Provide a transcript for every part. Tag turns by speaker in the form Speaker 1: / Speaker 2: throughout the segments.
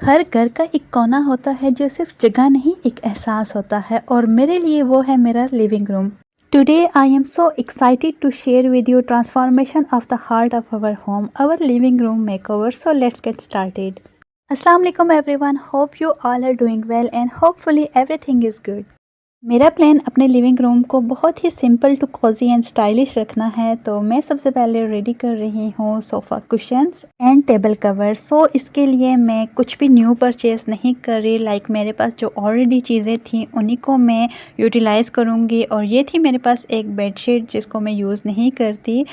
Speaker 1: हर घर का एक कोना होता है जो सिर्फ जगह नहीं एक एहसास होता है और मेरे लिए वो है मेरा living room. Today I am so excited to share with you transformation of the heart of our home, our living room makeover. So let's get started. अस्सलाम वालेकुम everyone, hope you all are doing well and hopefully everything is good. मेरा plan अपने living room को बहुत ही simple to cosy and stylish रखना है, तो मैं सबसे पहले रेडी कर रही हूँ sofa cushions and table cover. So इसके लिए मैं कुछ भी न्यू परचेज़ नहीं कर रही, लाइक मेरे पास जो ऑलरेडी चीज़ें थी उन्हीं को मैं यूटिलाइज़ करूँगी। और ये थी मेरे पास एक बेडशीट जिसको मैं यूज़ नहीं करती,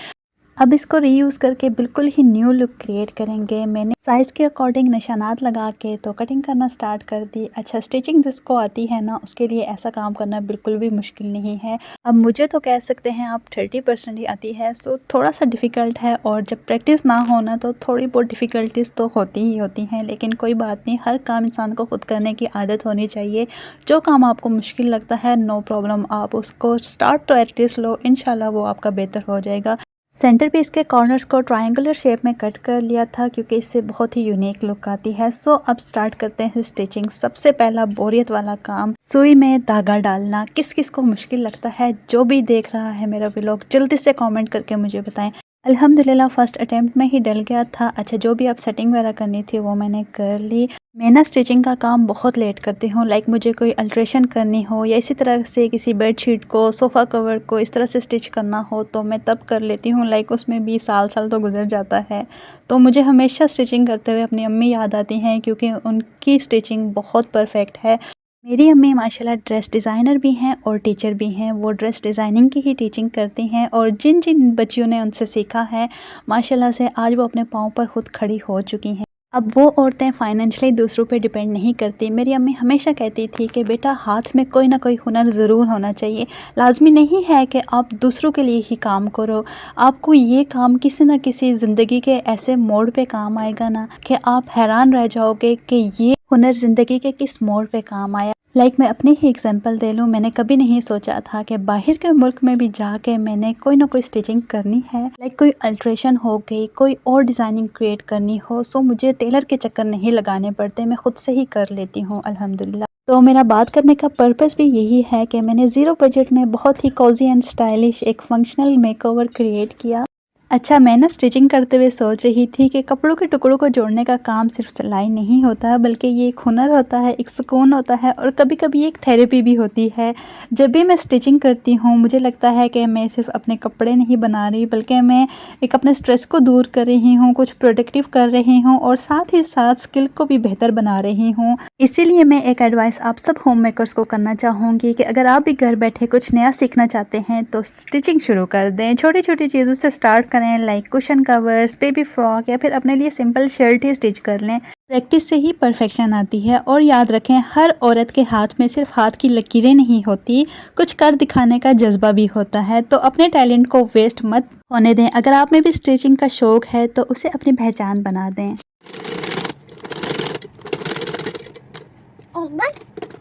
Speaker 1: अब इसको रीयूज़ करके बिल्कुल ही न्यू लुक क्रिएट करेंगे। मैंने साइज़ के अकॉर्डिंग निशानात लगा के तो कटिंग करना स्टार्ट कर दी। अच्छा, स्टिचिंग जिसको आती है ना उसके लिए ऐसा काम करना बिल्कुल भी मुश्किल नहीं है। अब मुझे तो कह सकते हैं आप 30% ही आती है, सो थोड़ा सा डिफ़िकल्ट है। और जब प्रैक्टिस ना होना तो थोड़ी बहुत डिफ़िकल्टीज़ तो होती ही होती हैं, लेकिन कोई बात नहीं, हर काम इंसान को खुद करने की आदत होनी चाहिए। जो काम आपको मुश्किल लगता है नो प्रॉब्लम, आप उसको स्टार्ट टू एटलीस्ट लो, इंशाल्लाह वो आपका बेहतर हो जाएगा। सेंटर पीस के कॉर्नर्स को ट्रायंगुलर शेप में कट कर लिया था क्योंकि इससे बहुत ही यूनिक लुक आती है। सो अब स्टार्ट करते हैं स्टिचिंग। सबसे पहला बोरियत वाला काम, सुई में धागा डालना। किस किस को मुश्किल लगता है, जो भी देख रहा है मेरा व्लॉग जल्दी से कमेंट करके मुझे बताएं। अल्हम्दुलिल्लाह फर्स्ट अटेम्प्ट में ही डल गया था। अच्छा, जो भी अब सेटिंग वगैरह करनी थी वो मैंने कर ली। मैं ना स्टिचिंग का काम बहुत लेट करती हूँ, लाइक मुझे कोई अल्ट्रेशन करनी हो या इसी तरह से किसी बेडशीट को, सोफ़ा कवर को इस तरह से स्टिच करना हो तो मैं तब कर लेती हूँ, लाइक उसमें भी साल तो गुजर जाता है। तो मुझे हमेशा स्टिचिंग करते हुए अपनी अम्मी याद आती हैं क्योंकि उनकी स्टिचिंग बहुत परफेक्ट है। मेरी अम्मी माशाल्लाह ड्रेस डिज़ाइनर भी हैं और टीचर भी हैं। वो ड्रेस डिज़ाइनिंग की ही टीचिंग करती हैं और जिन जिन बच्चियों ने उनसे सीखा है माशाल्लाह से आज वो अपने पाँव पर खुद खड़ी हो चुकी हैं। अब वो औरतें फाइनेंशियली दूसरों पे डिपेंड नहीं करती। मेरी अम्मी हमेशा कहती थी कि बेटा हाथ में कोई ना कोई हुनर ज़रूर होना चाहिए। लाजमी नहीं है कि आप दूसरों के लिए ही काम करो, आपको ये काम किसी न किसी ज़िंदगी के ऐसे मोड़ पे काम आएगा ना कि आप हैरान रह जाओगे कि ये हुनर ज़िंदगी के किस मोड़ पे काम आया। लाइक मैं अपनी ही एग्जांपल दे लूँ, मैंने कभी नहीं सोचा था कि बाहर के मुल्क में भी जाके मैंने कोई ना कोई स्टिचिंग करनी है, लाइक कोई अल्ट्रेशन हो गई, कोई और डिज़ाइनिंग क्रिएट करनी हो। सो मुझे टेलर के चक्कर नहीं लगाने पड़ते, मैं खुद से ही कर लेती हूँ अल्हम्दुलिल्लाह। तो मेरा बात करने का पर्पस भी यही है कि मैंने ज़ीरो बजट में बहुत ही कॉजी एंड स्टाइलिश एक फंक्शनल मेकओवर क्रिएट किया। अच्छा, मैं ना स्टिचिंग करते हुए सोच रही थी कि कपड़ों के टुकड़ों को जोड़ने का काम सिर्फ सिलाई नहीं होता, बल्कि ये एक हुनर होता है, एक सुकून होता है और कभी कभी एक थेरेपी भी होती है। जब भी मैं स्टिचिंग करती हूँ मुझे लगता है कि मैं सिर्फ अपने कपड़े नहीं बना रही, बल्कि मैं एक अपने स्ट्रेस को दूर कर रही हूँ, कुछ प्रोडक्टिव कर रही हूँ और साथ ही साथ स्किल को भी बेहतर बना रही हूँ। इसीलिए मैं एक एडवाइस आप सब होम मेकर्स को करना चाहूँगी कि अगर आप भी घर बैठे कुछ नया सीखना चाहते हैं तो स्टिचिंग शुरू कर दें। छोटी छोटी चीज़ों से स्टार्ट करें, like cushion covers, baby frock या फिर अपने लिए सिंपल शर्ट ही स्टिच कर लें। प्रैक्टिस से ही परफेक्शन आती है। और याद रखें, हर औरत के हाथ में सिर्फ हाथ की लकीरें नहीं होती, कुछ कर दिखाने का जज्बा भी होता है। तो अपने टैलेंट को वेस्ट मत होने दें। अगर आप में भी स्टिचिंग का शौक है तो उसे अपनी पहचान बना दें।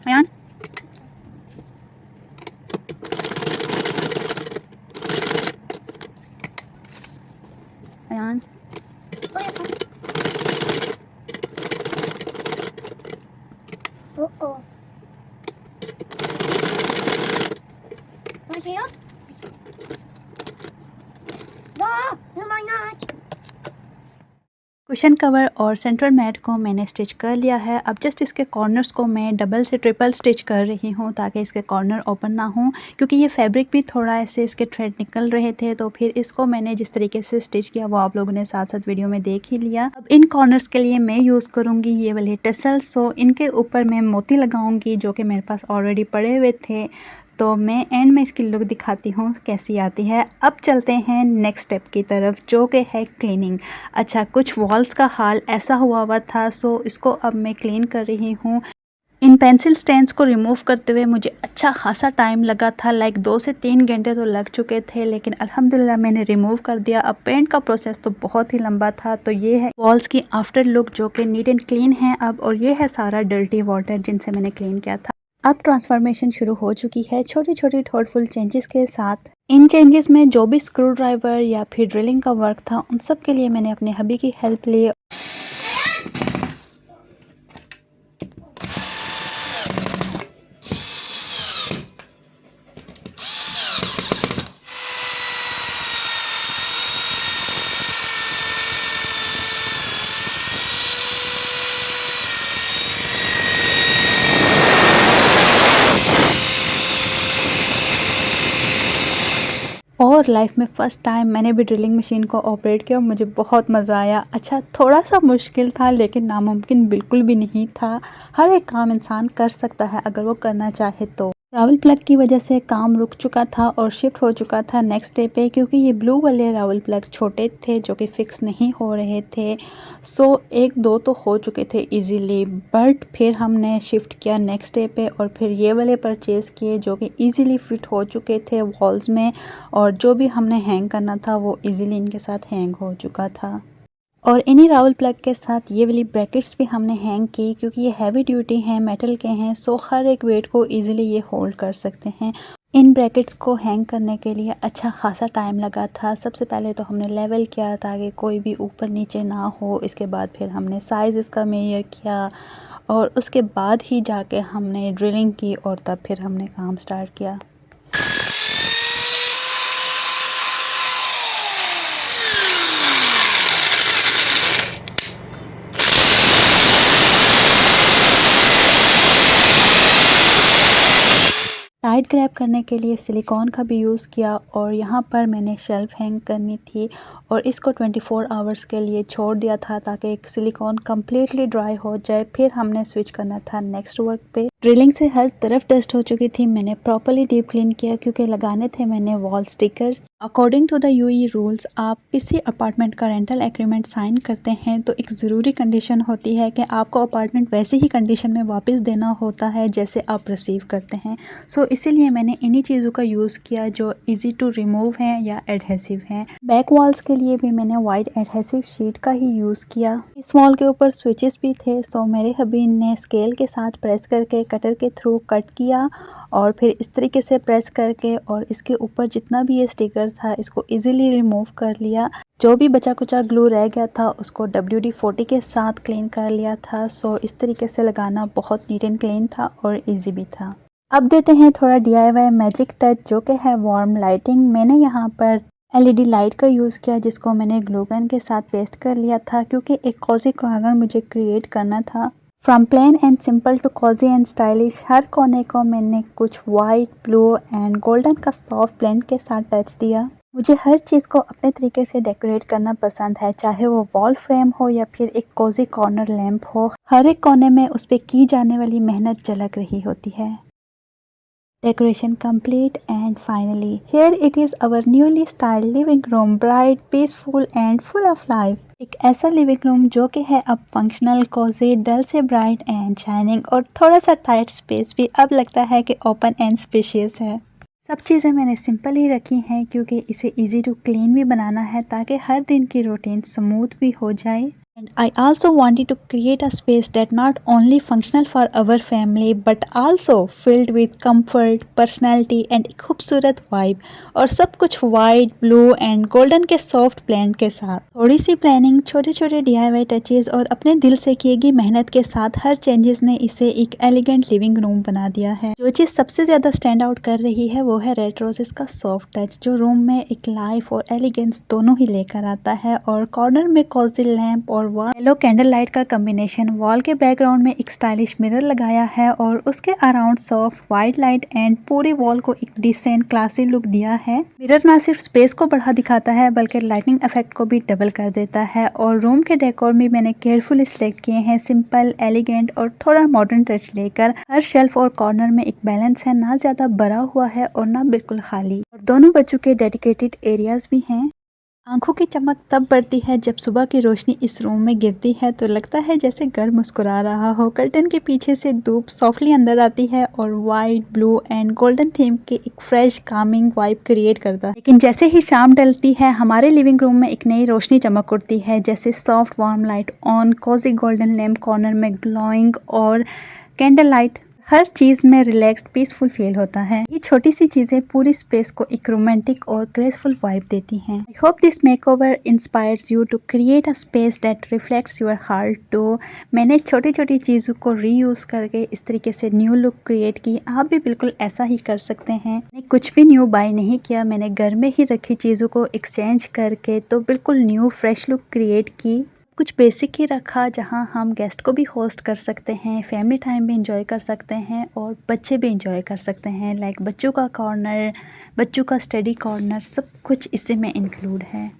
Speaker 1: Ayaan, Ayaan,
Speaker 2: Uh-oh. Want to see it? No, more not.
Speaker 1: Cushion cover और सेंट्रल मैट को मैंने स्टिच कर लिया है। अब जस्ट इसके कॉर्नर्स को मैं डबल से ट्रिपल स्टिच कर रही हूँ ताकि इसके कॉर्नर ओपन ना हो, क्योंकि ये फैब्रिक भी थोड़ा ऐसे इसके थ्रेड निकल रहे थे। तो फिर इसको मैंने जिस तरीके से स्टिच किया वो आप लोगों ने साथ साथ वीडियो में देख ही लिया। अब इन कॉर्नर्स के लिए मैं यूज़ करूँगी ये वाले टसल्स। सो इनके ऊपर मैं मोती लगाऊँगी जो कि मेरे पास ऑलरेडी पड़े हुए थे। तो मैं एंड में इसकी लुक दिखाती हूँ कैसी आती है। अब चलते हैं नेक्स्ट स्टेप की तरफ जो कि है क्लीनिंग। अच्छा, कुछ वॉल्स का हाल ऐसा हुआ था, सो इसको अब मैं क्लीन कर रही हूँ। इन पेंसिल स्टैंड्स को रिमूव करते हुए मुझे अच्छा खासा टाइम लगा था, लाइक 2 से 3 घंटे तो लग चुके थे, लेकिन अल्हम्दुलिल्लाह मैंने रिमूव कर दिया। अब पेंट का प्रोसेस तो बहुत ही लंबा था। तो ये है वॉल्स की आफ्टर लुक जो कि नीट एंड क्लीन है अब, और ये है सारा डर्टी वाटर जिनसे मैंने क्लीन किया था। अब ट्रांसफॉर्मेशन शुरू हो चुकी है छोटी छोटी थॉटफुल चेंजेस के साथ। इन चेंजेस में जो भी स्क्रू ड्राइवर या फिर ड्रिलिंग का वर्क था उन सब के लिए मैंने अपने हबी की हेल्प ली। और लाइफ में फ़र्स्ट टाइम मैंने भी ड्रिलिंग मशीन को ऑपरेट किया और मुझे बहुत मज़ा आया। अच्छा, थोड़ा सा मुश्किल था लेकिन नामुमकिन बिल्कुल भी नहीं था। हर एक काम इंसान कर सकता है अगर वो करना चाहे तो। रावल प्लग की वजह से काम रुक चुका था और शिफ्ट हो चुका था नेक्स्ट डे पे, क्योंकि ये ब्लू वाले रावल प्लग छोटे थे जो कि फ़िक्स नहीं हो रहे थे। सो एक दो तो हो चुके थे इजीली, बट फिर हमने शिफ्ट किया नेक्स्ट डे पे और फिर ये वाले परचेज़ किए जो कि इजीली फिट हो चुके थे वॉल्स में, और जो भी हमने हैंग करना था वो इजीली इनके साथ हैंग हो चुका था। और इन्हीं रावल प्लग के साथ ये वाली ब्रैकेट्स भी हमने हैंग की, क्योंकि ये हैवी ड्यूटी हैं, मेटल के हैं, सो हर एक वेट को इजीली ये होल्ड कर सकते हैं। इन ब्रैकेट्स को हैंग करने के लिए अच्छा खासा टाइम लगा था। सबसे पहले तो हमने लेवल किया ताकि कोई भी ऊपर नीचे ना हो। इसके बाद फिर हमने साइज़ इसका मेजर किया और उसके बाद ही जाके हमने ड्रिलिंग की और तब फिर हमने काम स्टार्ट किया। टाइट ग्रैब करने के लिए सिलिकॉन का भी यूज़ किया और यहाँ पर मैंने शेल्फ हैंग करनी थी और इसको 24 आवर्स के लिए छोड़ दिया था ताकि सिलिकॉन कम्प्लीटली ड्राई हो जाए। फिर हमने स्विच करना था नेक्स्ट वर्क पे। ड्रिलिंग से हर तरफ डस्ट हो चुकी थी। मैंने प्रॉपर्ली डीप क्लीन किया क्योंकि लगाने थे मैंने wall stickers. According to the UAE rules, आप किसी अपार्टमेंट का रेंटल एग्रीमेंट साइन करते हैं तो एक ज़रूरी कंडीशन होती है कि आपको अपार्टमेंट वैसे ही कंडीशन में वापस देना होता है जैसे आप रिसीव करते हैं। सो इसीलिए मैंने इन्हीं चीज़ों का यूज़ किया जो इजी टू रिमूव हैं या एडहेसिव हैं। बैक वॉल्स के लिए भी मैंने वाइट एडहेसिव शीट का ही यूज़ किया। इस वॉल के ऊपर स्विचेस भी थे, सो मेरे हबी ने स्केल के साथ प्रेस करके कटर के थ्रू कट किया और फिर इस तरीके से प्रेस करके और इसके ऊपर जितना भी ये स्टिकर था इसको इजीली रिमूव कर लिया। जो भी बचा कुचा ग्लू रह गया था उसको WD-40 के साथ क्लीन कर लिया था। सो इस तरीके से लगाना बहुत नीट एंड क्लीन था और इजी भी था। अब देते हैं थोड़ा DIY मैजिक टच जो कि है वार्म लाइटिंग। मैंने यहाँ पर LED लाइट का यूज़ किया जिसको मैंने ग्लू गन के साथ पेस्ट कर लिया था क्योंकि एक कॉजी कॉर्नर मुझे क्रिएट करना था। From plain and simple to cosy and stylish, हर कोने को मैंने कुछ वाइट, ब्लू एंड गोल्डन का सॉफ्ट ब्लेंड के साथ टच दिया। मुझे हर चीज़ को अपने तरीके से डेकोरेट करना पसंद है, चाहे वो वॉल फ्रेम हो या फिर एक कॉजी कॉर्नर लैंप हो। हर एक कोने में उस पर की जाने वाली मेहनत झलक रही होती है। Decoration complete and finally here it is our newly styled living room, bright, peaceful and full of life। एक ऐसा लिविंग रूम जो कि है अब फंक्शनल, कोजी, डल से ब्राइट एंड शाइनिंग और थोड़ा सा टाइट स्पेस भी अब लगता है कि ओपन एंड स्पेशियस है। सब चीज़ें मैंने सिंपल ही रखी हैं क्योंकि इसे इजी टू क्लीन भी बनाना है ताकि हर दिन की रूटीन स्मूथ भी हो जाए। And I also wanted to create a space that not only functional for our family but also filled with comfort, personality and एक खूबसूरत वाइब, और सब कुछ वाइट, ब्लू एंड गोल्डन के सॉफ्ट ब्लेंड के साथ। थोड़ी सी प्लानिंग, छोटे छोटे DIY टचेज और अपने दिल से की गई मेहनत के साथ हर चेंजेस ने इसे एक एलिगेंट लिविंग रूम बना दिया है। जो चीज़ सबसे ज़्यादा स्टैंड आउट कर रही है वो है रेड रोजेस का सॉफ्ट टच जो रूम में एक लाइफ और एलिगेंस दोनों ही लेकर आता है। और कॉर्नर में कॉजी लैंप और येलो कैंडल लाइट का कॉम्बिनेशन। वॉल के बैकग्राउंड में एक स्टाइलिश मिरर लगाया है और उसके around soft white light and पूरी वॉल को एक डिसेंट क्लासी लुक दिया है। मिरर ना सिर्फ स्पेस को बढ़ा दिखाता है बल्कि लाइटिंग इफेक्ट को भी डबल कर देता है। और रूम के डेकोर में मैंने केयरफुली सिलेक्ट किए हैं सिंपल, एलिगेंट और थोड़ा मॉडर्न टच लेकर। हर शेल्फ और कॉर्नर में एक बैलेंस है, ना ज्यादा भरा हुआ है और ना बिल्कुल खाली। और दोनों बच्चों के डेडिकेटेड एरियाज भी हैं। आंखों की चमक तब बढ़ती है जब सुबह की रोशनी इस रूम में गिरती है तो लगता है जैसे घर मुस्कुरा रहा हो। कर्टन के पीछे से धूप सॉफ्टली अंदर आती है और white, blue and golden theme के एक फ्रेश कामिंग वाइब क्रिएट करता है। लेकिन जैसे ही शाम ढलती है हमारे लिविंग रूम में एक नई रोशनी चमक उठती है, जैसे soft warm light on, cosy golden lamp corner में ग्लोइंग और कैंडल लाइट। हर चीज़ में रिलैक्स्ड, पीसफुल फील होता है। ये छोटी सी चीज़ें पूरी स्पेस को एक रोमांटिक और ग्रेसफुल वाइब देती हैं। I hope this makeover inspires you to create a space that reflects your heart too. मैंने छोटी छोटी चीज़ों को रीयूज़ करके इस तरीके से न्यू लुक क्रिएट की। आप भी बिल्कुल ऐसा ही कर सकते हैं। मैंने कुछ भी न्यू बाय नहीं किया, मैंने घर में ही रखी चीज़ों को एक्सचेंज करके तो बिल्कुल न्यू फ्रेश लुक क्रिएट की। कुछ बेसिक ही रखा जहां हम गेस्ट को भी होस्ट कर सकते हैं, फैमिली टाइम भी इंजॉय कर सकते हैं और बच्चे भी इंजॉय कर सकते हैं। लाइक बच्चों का कॉर्नर, बच्चों का स्टडी कॉर्नर, सब कुछ इसी में इंक्लूड है।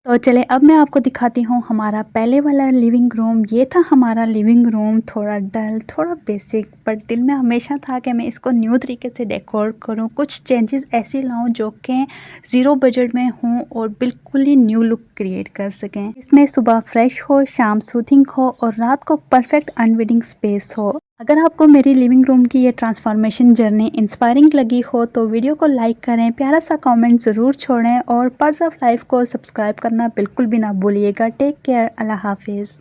Speaker 1: तो चले अब मैं आपको दिखाती हूँ हमारा पहले वाला लिविंग रूम। ये था हमारा लिविंग रूम, थोड़ा डल, थोड़ा बेसिक, बट दिल में हमेशा था कि मैं इसको न्यू तरीके से डेकोर करूँ, कुछ चेंजेस ऐसी लाऊं जो कि ज़ीरो बजट में हों और बिल्कुल ही न्यू लुक क्रिएट कर सकें। इसमें सुबह फ्रेश हो, शाम सूथिंग हो और रात को परफेक्ट अनविडिंग स्पेस हो। अगर आपको मेरी लिविंग रूम की ये ट्रांसफॉर्मेशन जर्नी इंस्पायरिंग लगी हो तो वीडियो को लाइक करें, प्यारा सा कमेंट ज़रूर छोड़ें और पर्स ऑफ लाइफ को सब्सक्राइब करना बिल्कुल भी ना भूलिएगा। टेक केयर, अल्लाह हाफिज़।